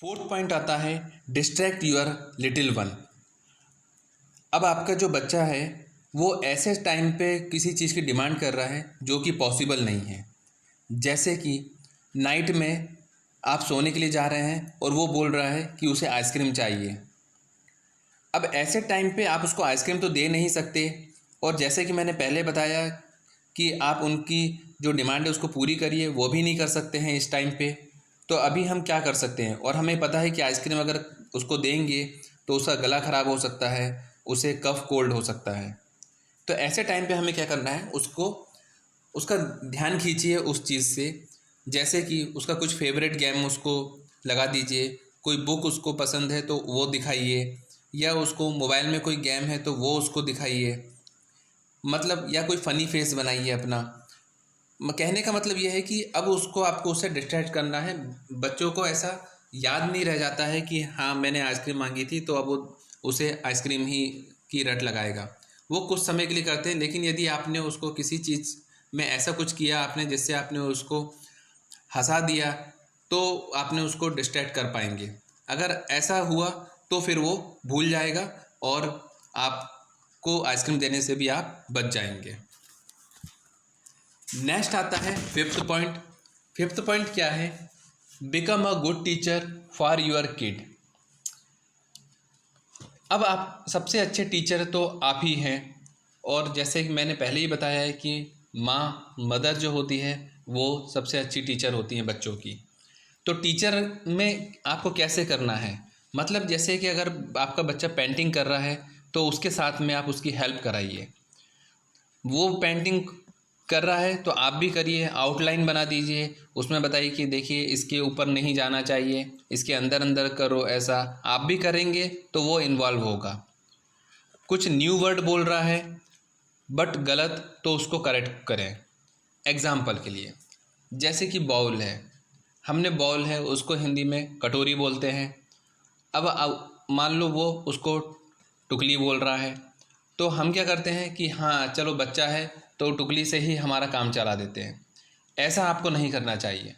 Fourth point आता है distract your little one. अब आपका जो बच्चा है वो ऐसे टाइम पे किसी चीज़ की डिमांड कर रहा है जो कि पॉसिबल नहीं है। जैसे कि नाइट में आप सोने के लिए जा रहे हैं और वो बोल रहा है कि उसे आइसक्रीम चाहिए। अब ऐसे टाइम पे आप उसको आइसक्रीम तो दे नहीं सकते, और जैसे कि मैंने पहले बताया कि आप उनकी जो डिमांड है उसको पूरी करिए, वो भी नहीं कर सकते हैं इस टाइम पे। तो अभी हम क्या कर सकते हैं, और हमें पता है कि आइसक्रीम अगर उसको देंगे तो उसका गला ख़राब हो सकता है, उसे कफ कोल्ड हो सकता है। तो ऐसे टाइम पे हमें क्या करना है, उसको उसका ध्यान खींचिए उस चीज़ से। जैसे कि उसका कुछ फेवरेट गेम उसको लगा दीजिए, कोई बुक उसको पसंद है तो वो दिखाइए, या उसको मोबाइल में कोई गेम है तो वो उसको दिखाइए, मतलब या कोई फ़नी फेस बनाइए अपना। कहने का मतलब ये है कि अब उसको आपको उससे डिस्ट्रैक्ट करना है। बच्चों को ऐसा याद नहीं रह जाता है कि हाँ मैंने आइसक्रीम मांगी थी, तो अब वो उसे आइसक्रीम ही की रट लगाएगा। वो कुछ समय के लिए करते हैं, लेकिन यदि आपने उसको किसी चीज़ में ऐसा कुछ किया आपने जिससे आपने उसको हंसा दिया, तो आपने उसको डिस्ट्रैक्ट कर पाएंगे। अगर ऐसा हुआ तो फिर वो भूल जाएगा और आपको आइसक्रीम देने से भी आप बच जाएंगे। नेक्स्ट आता है फिफ्थ पॉइंट। फिफ्थ पॉइंट क्या है? Become a good teacher for your kid. अब आप सबसे अच्छे टीचर तो आप ही हैं, और जैसे कि मैंने पहले ही बताया है कि मदर जो होती है वो सबसे अच्छी टीचर होती हैं बच्चों की। तो टीचर में आपको कैसे करना है, मतलब जैसे कि अगर आपका बच्चा पेंटिंग कर रहा है तो उसके साथ में आप उसकी हेल्प कराइए। वो पेंटिंग कर रहा है तो आप भी करिए, आउटलाइन बना दीजिए, उसमें बताइए कि देखिए इसके ऊपर नहीं जाना चाहिए, इसके अंदर अंदर करो। ऐसा आप भी करेंगे तो वो इन्वॉल्व होगा। कुछ न्यू वर्ड बोल रहा है बट गलत, तो उसको करेक्ट करें। एग्जाम्पल के लिए जैसे कि बाउल है, हमने बाउल है उसको हिंदी में कटोरी बोलते हैं। अब मान लो वो उसको टुकली बोल रहा है, तो हम क्या करते हैं कि हाँ चलो बच्चा है तो टुकली से ही हमारा काम चला देते हैं। ऐसा आपको नहीं करना चाहिए,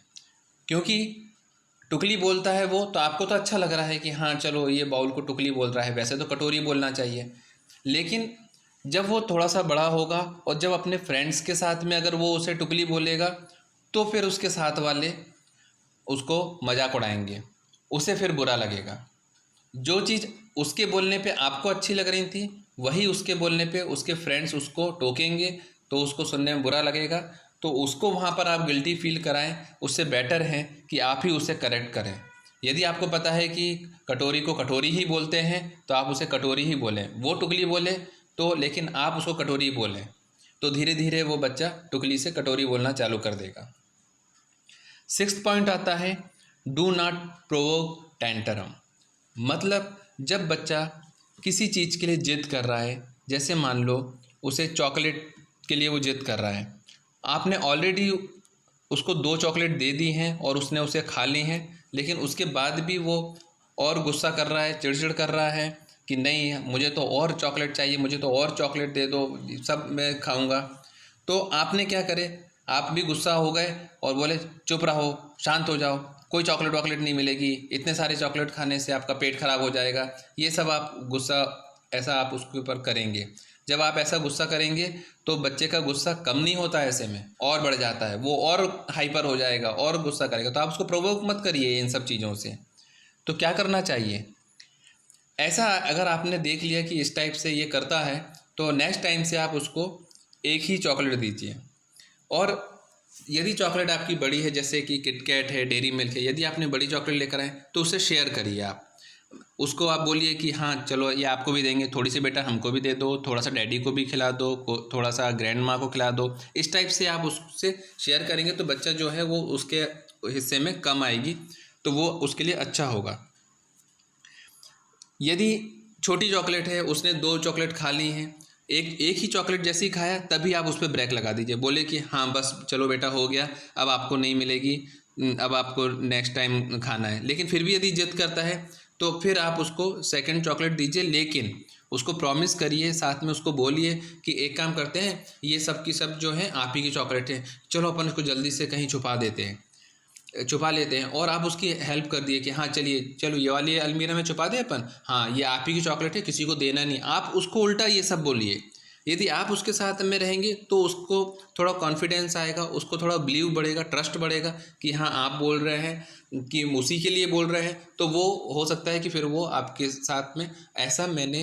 क्योंकि टुकली बोलता है वो तो आपको तो अच्छा लग रहा है कि हाँ चलो ये बाउल को टुकली बोल रहा है, वैसे तो कटोरी बोलना चाहिए। लेकिन जब वो थोड़ा सा बड़ा होगा और जब अपने फ्रेंड्स के साथ में अगर वो उसे टुकली बोलेगा, तो फिर उसके साथ वाले उसको मजाक उड़ाएंगे, उसे फिर बुरा लगेगा। जो चीज़ उसके बोलने पे आपको अच्छी लग रही थी, वही उसके बोलने पे उसके फ्रेंड्स उसको टोकेंगे, तो उसको सुनने में बुरा लगेगा। तो उसको वहाँ पर आप गिल्टी फील कराएं, उससे बेटर है कि आप ही उसे करेक्ट करें। यदि आपको पता है कि कटोरी को कटोरी ही बोलते हैं तो आप उसे कटोरी ही बोलें, वो टुकली बोले तो, लेकिन आप उसको कटोरी बोलें, तो धीरे धीरे वो बच्चा टुकली से कटोरी बोलना चालू कर देगा। सिक्स्थ पॉइंट आता है डू नॉट प्रोवोक टेंटरम। मतलब जब बच्चा किसी चीज़ के लिए ज़िद कर रहा है, जैसे मान लो उसे चॉकलेट के लिए वो ज़िद कर रहा है, आपने ऑलरेडी उसको 2 चॉकलेट दे दी हैं और उसने उसे खा ली हैं, लेकिन उसके बाद भी वो और गुस्सा कर रहा है, चिड़चिड़ कर रहा है कि नहीं मुझे तो और चॉकलेट चाहिए, मुझे तो और चॉकलेट दे दो, सब मैं खाऊंगा। तो आपने क्या करे, आप भी गुस्सा हो गए और बोले चुप रहो, शांत हो जाओ, कोई चॉकलेट वॉकलेट नहीं मिलेगी, इतने सारे चॉकलेट खाने से आपका पेट खराब हो जाएगा। ये सब आप गुस्सा ऐसा आप उसके ऊपर करेंगे। जब आप ऐसा गुस्सा करेंगे तो बच्चे का गुस्सा कम नहीं होता, ऐसे में और बढ़ जाता है, वो और हाइपर हो जाएगा और गुस्सा करेगा। तो आप उसको प्रोवोक मत करिए इन सब चीज़ों से। तो क्या करना चाहिए, ऐसा अगर आपने देख लिया कि इस टाइप से ये करता है, तो नेक्स्ट टाइम से आप उसको एक ही चॉकलेट दीजिए। और यदि चॉकलेट आपकी बड़ी है, जैसे कि किटकैट है, डेयरी मिल्क है, यदि आपने बड़ी चॉकलेट लेकर आए तो उसे शेयर करिए। आप उसको आप बोलिए कि हाँ चलो ये आपको भी देंगे, थोड़ी सी बेटा हमको भी दे दो, थोड़ा सा डैडी को भी खिला दो, थोड़ा सा ग्रैंड माँ को खिला दो। इस टाइप से आप उससे शेयर करेंगे तो बच्चा जो है वो उसके हिस्से में कम आएगी, तो वो उसके लिए अच्छा होगा। यदि छोटी चॉकलेट है, उसने 2 चॉकलेट खा ली हैं, एक एक ही चॉकलेट जैसे ही खाया तभी आप उस पर ब्रेक लगा दीजिए, बोले कि हाँ बस चलो बेटा हो गया, अब आपको नहीं मिलेगी, अब आपको नेक्स्ट टाइम खाना है। लेकिन फिर भी यदि जिद करता है तो फिर आप उसको सेकंड चॉकलेट दीजिए, लेकिन उसको प्रॉमिस करिए, साथ में उसको बोलिए कि एक काम करते हैं, ये सब की सब जो है आप ही की चॉकलेट है, चलो अपन इसको जल्दी से कहीं छुपा देते हैं। छुपा लेते हैं और आप उसकी हेल्प कर दिए कि हाँ चलिए चलो ये वाली अलमीरा में छुपा दे अपन, हाँ ये आप ही की चॉकलेट है, किसी को देना नहीं। आप उसको उल्टा ये सब बोलिए। यदि आप उसके साथ में रहेंगे तो उसको थोड़ा कॉन्फिडेंस आएगा, उसको थोड़ा बिलीव बढ़ेगा, ट्रस्ट बढ़ेगा कि हाँ आप बोल रहे हैं कि उसी के लिए बोल रहे हैं, तो वो हो सकता है कि फिर वो आपके साथ में। ऐसा मैंने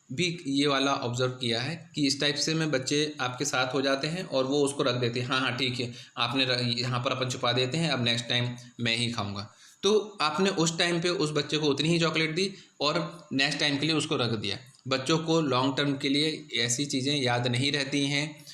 भी ये वाला ऑब्ज़र्व किया है कि इस टाइप से में बच्चे आपके साथ हो जाते हैं और वो उसको रख देते हैं, हाँ हाँ ठीक है आपने यहाँ पर अपन छुपा देते हैं, अब नेक्स्ट टाइम मैं ही खाऊंगा। तो आपने उस टाइम पे उस बच्चे को उतनी ही चॉकलेट दी और नेक्स्ट टाइम के लिए उसको रख दिया। बच्चों को लॉन्ग टर्म के लिए ऐसी चीज़ें याद नहीं रहती हैं,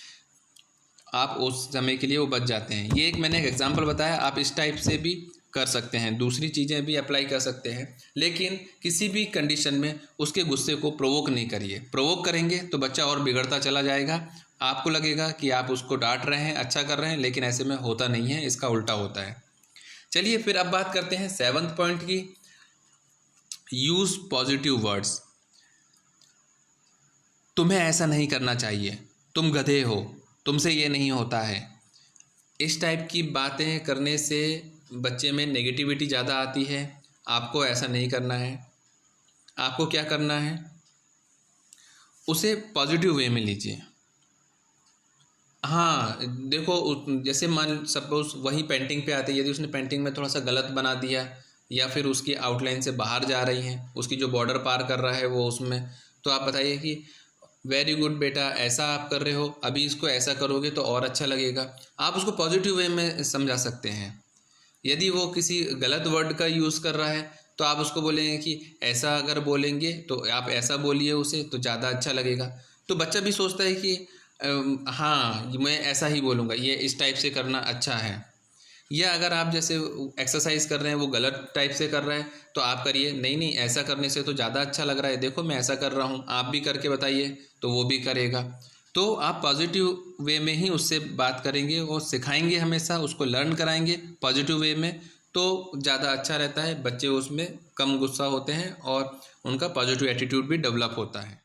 आप उस समय के लिए वो बच जाते हैं। ये एक मैंने एक एग्जांपल बताया, आप इस टाइप से भी कर सकते हैं, दूसरी चीज़ें भी अप्लाई कर सकते हैं। लेकिन किसी भी कंडीशन में उसके गुस्से को प्रोवोक नहीं करिए। प्रोवोक करेंगे तो बच्चा और बिगड़ता चला जाएगा। आपको लगेगा कि आप उसको डांट रहे हैं, अच्छा कर रहे हैं, लेकिन ऐसे में होता नहीं है, इसका उल्टा होता है। चलिए फिर अब बात करते हैं 7th पॉइंट की, यूज़ पॉजिटिव वर्ड्स। तुम्हें ऐसा नहीं करना चाहिए, तुम गधे हो, तुमसे ये नहीं होता है। इस टाइप की बातें करने से बच्चे में नेगेटिविटी ज़्यादा आती है। आपको ऐसा नहीं करना है। आपको क्या करना है, उसे पॉजिटिव वे में लीजिए। हाँ देखो, जैसे मान सपोज वही पेंटिंग पे आते, यदि उसने पेंटिंग में थोड़ा सा गलत बना दिया या फिर उसकी आउटलाइन से बाहर जा रही हैं, उसकी जो बॉर्डर पार कर रहा है वो उसमें, तो आप बताइए कि वेरी गुड बेटा, ऐसा आप कर रहे हो, अभी इसको ऐसा करोगे तो और अच्छा लगेगा। आप उसको पॉजिटिव वे में समझा सकते हैं। यदि वो किसी गलत वर्ड का यूज़ कर रहा है तो आप उसको बोलेंगे कि ऐसा अगर बोलेंगे तो आप ऐसा बोलिए उसे, तो ज़्यादा अच्छा लगेगा। तो बच्चा भी सोचता है कि हाँ मैं ऐसा ही बोलूँगा, ये इस टाइप से करना अच्छा है। या अगर आप जैसे एक्सरसाइज कर रहे हैं, वो गलत टाइप से कर रहा है, तो आप करिए नहीं नहीं ऐसा करने से तो ज़्यादा अच्छा लग रहा है, देखो मैं ऐसा कर रहा हूँ, आप भी करके बताइए, तो वो भी करेगा। तो आप पॉजिटिव वे में ही उससे बात करेंगे और सिखाएंगे, हमेशा उसको लर्न कराएंगे पॉजिटिव वे में, तो ज़्यादा अच्छा रहता है। बच्चे उसमें कम गुस्सा होते हैं और उनका पॉजिटिव एटीट्यूड भी डेवलप होता है।